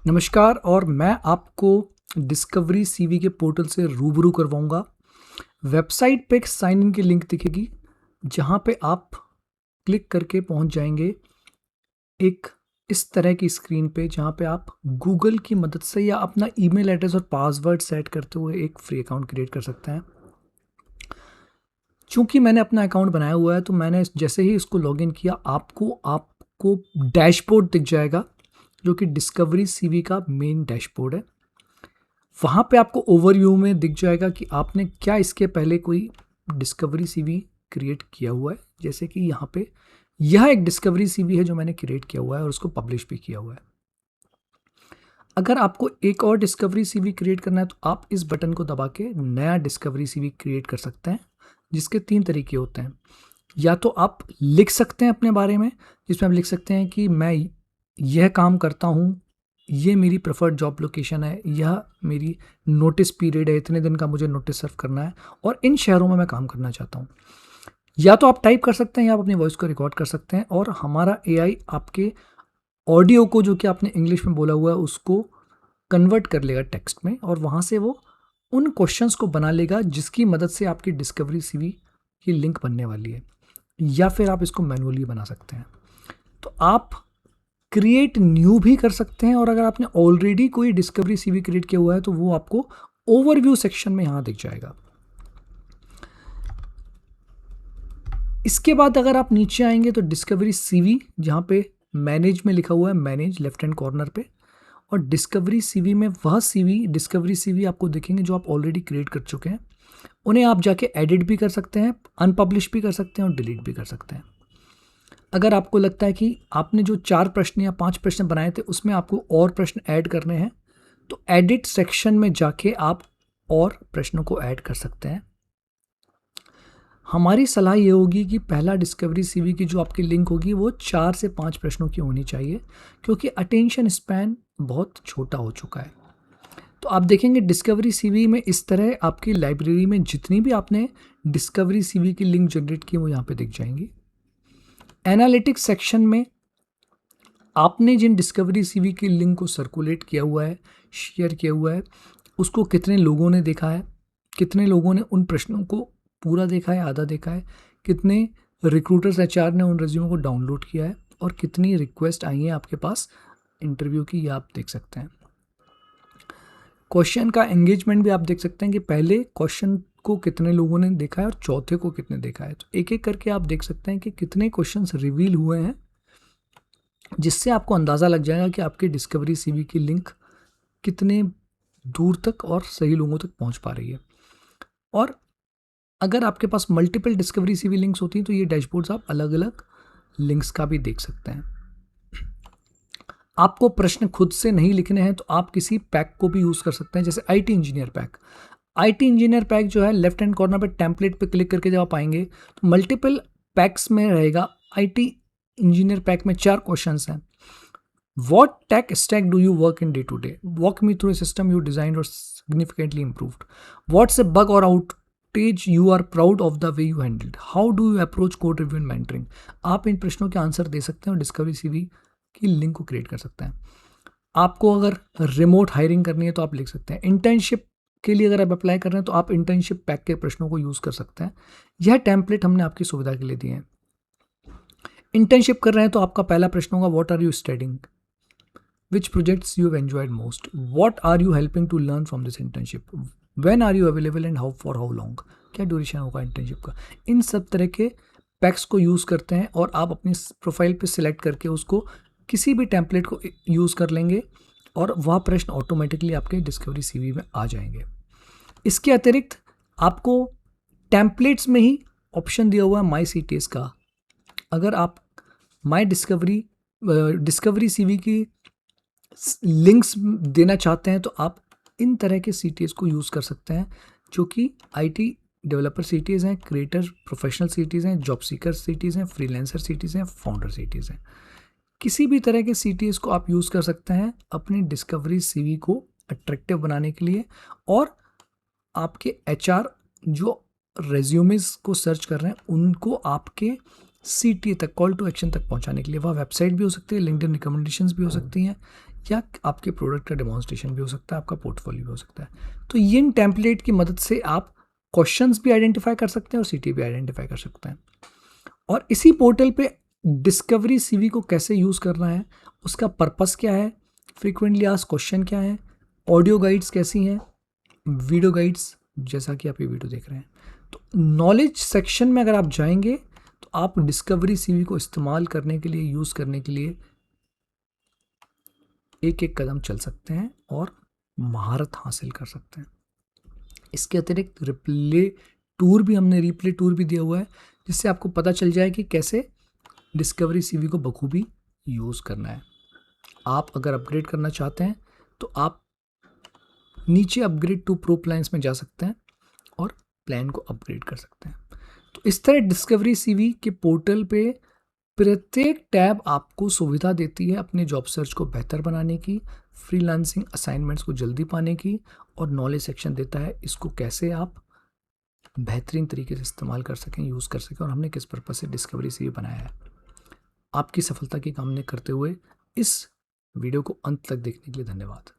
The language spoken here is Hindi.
नमस्कार और मैं आपको डिस्कवरी सीवी के पोर्टल से रूबरू करवाऊंगा। वेबसाइट पे एक साइन इन की लिंक दिखेगी जहां पे आप क्लिक करके पहुंच जाएंगे एक इस तरह की स्क्रीन पे जहां पे आप गूगल की मदद से या अपना ईमेल एड्रेस और पासवर्ड सेट करते हुए एक फ्री अकाउंट क्रिएट कर सकते हैं। चूंकि मैंने अपना अकाउंट बनाया हुआ है तो मैंने जैसे ही इसको लॉगिन किया आपको आपको डैशबोर्ड दिख जाएगा जो कि डिस्कवरी सीवी का मेन डैशबोर्ड है। वहाँ पे आपको ओवरव्यू में दिख जाएगा कि आपने क्या इसके पहले कोई डिस्कवरी सीवी क्रिएट किया हुआ है। जैसे कि यहाँ पे यह एक डिस्कवरी सीवी है जो मैंने क्रिएट किया हुआ है और उसको पब्लिश भी किया हुआ है। अगर आपको एक और डिस्कवरी सीवी क्रिएट करना है तो आप इस बटन को दबा के नया डिस्कवरी सीवी क्रिएट कर सकते हैं, जिसके 3 तरीके होते हैं। या तो आप लिख सकते हैं अपने बारे में, जिसमें आप लिख सकते हैं कि मैं यह काम करता हूँ, ये मेरी प्रेफर्ड जॉब लोकेशन है, यह मेरी नोटिस पीरियड है, इतने दिन का मुझे नोटिस सर्व करना है और इन शहरों में मैं काम करना चाहता हूँ। या तो आप टाइप कर सकते हैं या आप अपनी वॉइस को रिकॉर्ड कर सकते हैं और हमारा एआई आपके ऑडियो को जो कि आपने इंग्लिश में बोला हुआ है उसको कन्वर्ट कर लेगा टेक्स्ट में और वहाँ से वो उन क्वेश्चंस को बना लेगा जिसकी मदद से आपकी डिस्कवरी सीवी की लिंक बनने वाली है। या फिर आप इसको मैनुअली बना सकते हैं। तो आप क्रिएट न्यू भी कर सकते हैं और अगर आपने ऑलरेडी कोई डिस्कवरी सीवी क्रिएट किया हुआ है तो वो आपको ओवरव्यू सेक्शन में यहाँ दिख जाएगा। इसके बाद अगर आप नीचे आएंगे तो डिस्कवरी सीवी जहाँ पे मैनेज में लिखा हुआ है, मैनेज लेफ्ट हैंड कॉर्नर पे, और डिस्कवरी सीवी में वह सीवी डिस्कवरी सीवी आपको दिखेंगे जो आप ऑलरेडी क्रिएट कर चुके हैं। उन्हें आप जाके एडिट भी कर सकते हैं, अनपब्लिश भी कर सकते हैं और डिलीट भी कर सकते हैं। अगर आपको लगता है कि आपने जो 4 प्रश्न या 5 प्रश्न बनाए थे उसमें आपको और प्रश्न ऐड करने हैं तो एडिट सेक्शन में जाके आप और प्रश्नों को ऐड कर सकते हैं। हमारी सलाह ये होगी कि पहला डिस्कवरी सीवी की जो आपकी लिंक होगी वो 4 से 5 प्रश्नों की होनी चाहिए, क्योंकि अटेंशन स्पैन बहुत छोटा हो चुका है। तो आप देखेंगे डिस्कवरी सीवी में इस तरह आपकी लाइब्रेरी में जितनी भी आपने डिस्कवरी सीवी की लिंक जनरेट की वो यहाँ पे दिख जाएंगी। एनालिटिक्स सेक्शन में आपने जिन डिस्कवरी सीवी की लिंक को सर्कुलेट किया हुआ है, शेयर किया हुआ है, उसको कितने लोगों ने देखा है, कितने लोगों ने उन प्रश्नों को पूरा देखा है, आधा देखा है, कितने रिक्रूटर्स एचआर ने उन रेज्यूमों को डाउनलोड किया है और कितनी रिक्वेस्ट आई है आपके पास इंटरव्यू की, ये आप देख सकते हैं। क्वेश्चन का एंगेजमेंट भी आप देख सकते हैं कि पहले क्वेश्चन को कितने लोगों ने देखा है और चौथे को कितने देखा है। तो एक एक करके आप देख सकते हैं कि कितने क्वेश्चंस रिवील हुए हैं, जिससे आपको अंदाज़ा लग जाएगा कि आपकी डिस्कवरी सीवी की लिंक कितने दूर तक और सही लोगों तक पहुंच पा रही है। और अगर आपके पास मल्टीपल डिस्कवरी सीवी लिंक्स होती हैं तो ये डैशबोर्ड्स आप अलग अलग लिंक्स का भी देख सकते हैं। आपको प्रश्न खुद से नहीं लिखने हैं तो आप किसी पैक को भी यूज़ कर सकते हैं, जैसे IT engineer pack. IT engineer pack जो है लेफ्ट हैंड कॉर्नर पे टेम्पलेट पे क्लिक करके जब आप आएंगे तो मल्टीपल पैक्स में रहेगा। आईटी इंजीनियर पैक में 4 क्वेश्चंस हैं। What tech stack do you work in day to day? Walk me through a system you designed or significantly improved. What's a bug or outage you are proud of the way you handled? How do you approach code review and mentoring? आप इन प्रश्नों के आंसर दे सकते हैं और डिस्कवरी सीवी की लिंक को क्रिएट कर सकते हैं। आपको अगर रिमोट हायरिंग करनी है तो आप लिख सकते हैं। इंटर्नशिप के लिए अगर आप अप्लाई कर रहे हैं तो आप इंटर्नशिप पैक के प्रश्नों को यूज़ कर सकते हैं। यह टेम्पलेट हमने आपकी सुविधा के लिए दिए हैं। इंटर्नशिप कर रहे हैं तो आपका पहला प्रश्न होगा what are you studying, which projects you have enjoyed most, what are you helping to learn from this internship, when are you available and how for how long, क्या ड्यूरेशन होगा इंटर्नशिप का। इन सब तरह के पैक्स को यूज़ करते हैं और आप अपनी प्रोफाइल पे सिलेक्ट करके उसको किसी भी टेम्पलेट को यूज़ कर लेंगे और वह प्रश्न ऑटोमेटिकली आपके डिस्कवरी सीवी में आ जाएंगे। इसके अतिरिक्त आपको टेम्पलेट्स में ही ऑप्शन दिया हुआ है माई सीटीएस का। अगर आप माई डिस्कवरी सीवी की लिंक्स देना चाहते हैं तो आप इन तरह के सीटीएस को यूज़ कर सकते हैं, जो कि आईटी डेवलपर सीटीएस हैं, क्रिएटर प्रोफेशनल सीटीएस हैं, जॉब सीकर सीटीएस हैं, फ्रीलांसर सीटीएस हैं, फाउंडर सीटीएस हैं। किसी भी तरह के सीटीएस को आप यूज़ कर सकते हैं अपनी डिस्कवरी सीवी को अट्रैक्टिव बनाने के लिए और आपके एचआर जो रेज्यूमेस को सर्च कर रहे हैं उनको आपके सीटी तक, कॉल टू एक्शन तक पहुंचाने के लिए। वह वेबसाइट भी हो सकती है, लिंक्डइन रिकमेंडेशंस भी हो सकती हैं, या आपके प्रोडक्ट का डेमोन्स्ट्रेशन भी हो सकता है, आपका पोर्टफोलियो भी हो सकता है। तो इन टेम्पलेट की मदद से आप क्वेश्चंस भी आइडेंटिफाई कर सकते हैं और सीटी भी आइडेंटिफाई कर सकते हैं। और इसी पोर्टल पे डिस्कवरी सीवी को कैसे यूज़ करना है, उसका पर्पस क्या है, फ्रीक्वेंटली आस्क्ड क्वेश्चन क्या है, ऑडियो गाइड्स कैसी हैं, वीडियो गाइड्स जैसा कि आप ये वीडियो देख रहे हैं। तो नॉलेज सेक्शन में अगर आप जाएंगे तो आप डिस्कवरी सीवी को इस्तेमाल करने के लिए, यूज़ करने के लिए एक एक कदम चल सकते हैं और महारत हासिल कर सकते हैं। इसके अतिरिक्त रिप्ले टूर भी हमने रिप्ले टूर भी दिया हुआ है, जिससे आपको पता चल जाए कि कैसे डिस्कवरी सीवी को बखूबी यूज़ करना है। आप अगर अपग्रेड करना चाहते हैं तो आप नीचे अपग्रेड टू प्रो प्लान्स में जा सकते हैं और प्लान को अपग्रेड कर सकते हैं। तो इस तरह डिस्कवरी सीवी के पोर्टल पे प्रत्येक टैब आपको सुविधा देती है अपने जॉब सर्च को बेहतर बनाने की, फ्रीलांसिंग असाइनमेंट्स को जल्दी पाने की, और नॉलेज सेक्शन देता है इसको कैसे आप बेहतरीन तरीके से इस्तेमाल कर सकें, यूज़ कर सकें, और हमने किस पर्पज़ से डिस्कवरी सीवी बनाया है। आपकी सफलता की कामना करते हुए इस वीडियो को अंत तक देखने के लिए धन्यवाद।